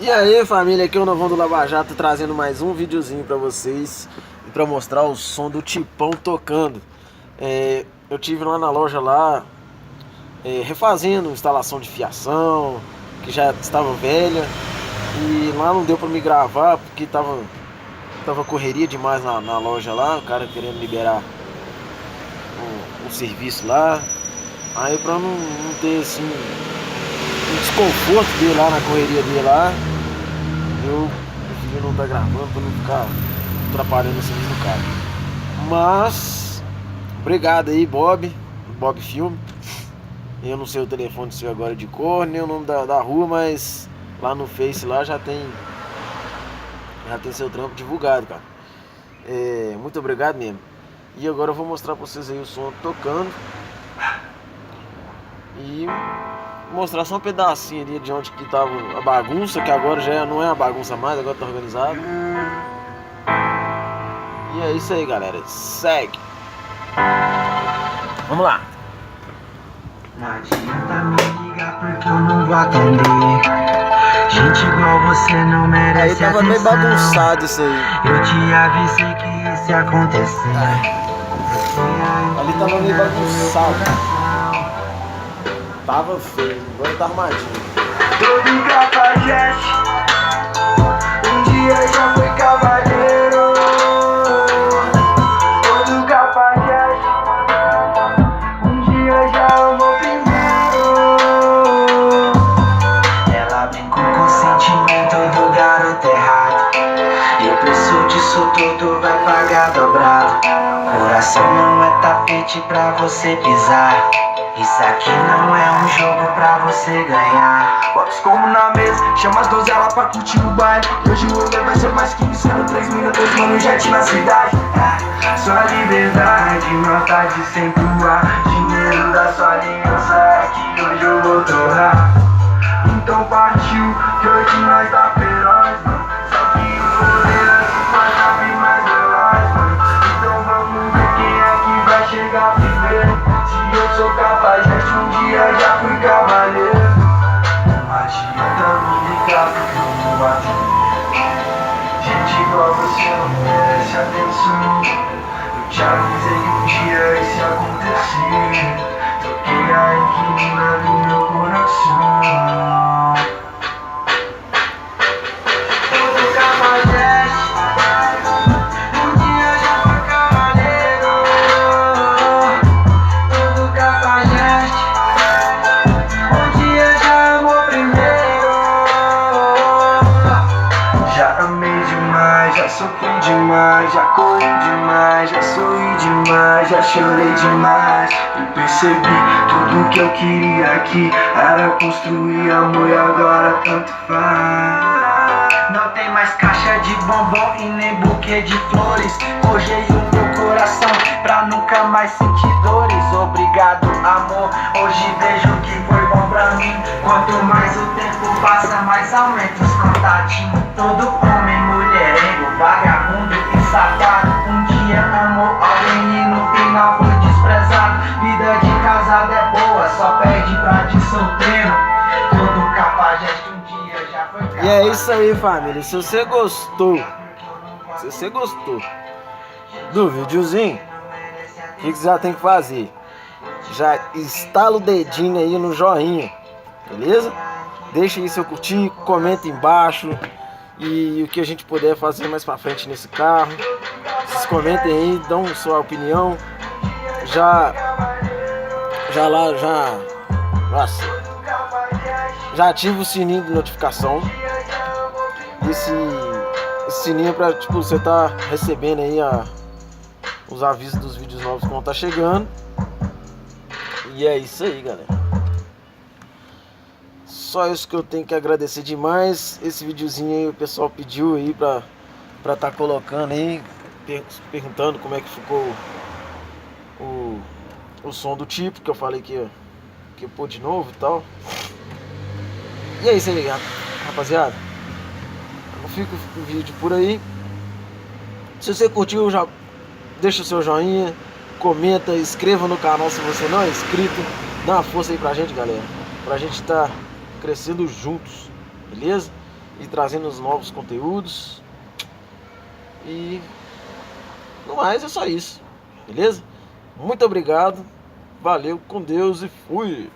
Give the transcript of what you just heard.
E aí família, aqui é o Novão do Lava Jato trazendo mais um videozinho pra vocês e pra mostrar o som do Tipão tocando. Eu tive lá na loja lá refazendo instalação de fiação que já estava velha, e lá não deu pra me gravar porque tava correria demais na loja lá, o cara querendo liberar o serviço lá. Aí pra não ter assim um desconforto dele lá na correria dele lá, eu preferi não estar gravando pra não ficar atrapalhando o serviço do cara. Mas obrigado aí, Bob Filme. Eu não sei o telefone seu agora de cor, nem o nome da rua, mas lá no Face lá já tem seu trampo divulgado, cara. Muito obrigado mesmo. E agora eu vou mostrar pra vocês aí o som tocando e mostrar só um pedacinho ali de onde que tava a bagunça, que agora já não é a bagunça mais, agora tá organizado. E é isso aí, galera, segue. Vamos lá. Não adianta me ligar porque eu não vou atender. Gente igual você não merece aí tava atenção. meio bagunçado isso aí. Eu te avisei que isso ia acontecer. Ali tava meio bagunçado. Tava feio, agora tá arrumadinho. Todo cafajeste um dia já foi cavaleiro. Todo cafajeste um dia já amou primeiro. Ela brincou com o sentimento do garoto errado, e o preço disso tudo vai pagar dobrado. Coração não é tapete pra você pisar. Isso aqui não é um jogo pra você ganhar. Box como na mesa, chama as donzelas pra curtir o baile. Hoje o rolê vai ser mais que isso. 3 minutos, mano, jet na cidade. Sua liberdade, maldade sem tua. Dinheiro da sua aliança é que hoje eu vou torrar. Então partiu, que hoje nós tá feroz, mano. Só que o rolê assim faz a vir mais veloz, mano. Então vamos ver quem é que vai chegar primeiro. Se eu sou capaz, um dia já fui cavaleiro. Não adianta me ligar porque eu não vou atender. Gente igual você não merece atenção. Eu te avisei que um dia isso ia acontecer. Toquei a inquilina do meu coração. Todo cafajeste um dia já foi cavaleiro. Todo cafajeste um dia já amou primeiro. Já amei demais, já sofri demais, já corri demais, já sorri demais, já chorei demais. E percebi tudo que eu queria aqui era construir amor, e agora tanto faz. Não tem mais caixa de bombom e nem buquê de flores. Forjei o meu coração pra nunca mais sentir dores. Obrigado, amor, hoje vejo que foi bom pra mim. Quanto mais o tempo passa, mais aumenta os contatinhos. Todo homem, mulherengo, vagabundo e safado um dia amou alguém e no final foi desprezado. Vida de casado é boa, só perde pra de solteiro. Todo cafajeste um dia já foi cavaleiro. E é isso aí, família. Se você gostou do videozinho, o que você já tem que fazer? Já instala o dedinho aí no joinha, beleza? Deixa aí seu curtir, comenta embaixo, e o que a gente puder fazer mais pra frente nesse carro. Vocês comentem aí, dão sua opinião. Já ativa o sininho de notificação. Esse sininho é pra, tipo, você tá recebendo aí os avisos dos vídeos novos que vão tá chegando. E é isso aí, galera. Só isso que eu tenho que agradecer demais. Esse videozinho aí o pessoal pediu aí pra tá colocando aí, perguntando como é que ficou o som do tipo, que eu falei que ia pôr de novo e tal. E é isso aí, rapaziada. Eu fico o vídeo por aí. Se você curtiu, já deixa o seu joinha, comenta, inscreva no canal se você não é inscrito. Dá uma força aí pra gente, galera, pra gente estar crescendo juntos, beleza? e trazendo os novos conteúdos. E no mais é só isso, beleza? Muito obrigado, valeu, com Deus e fui!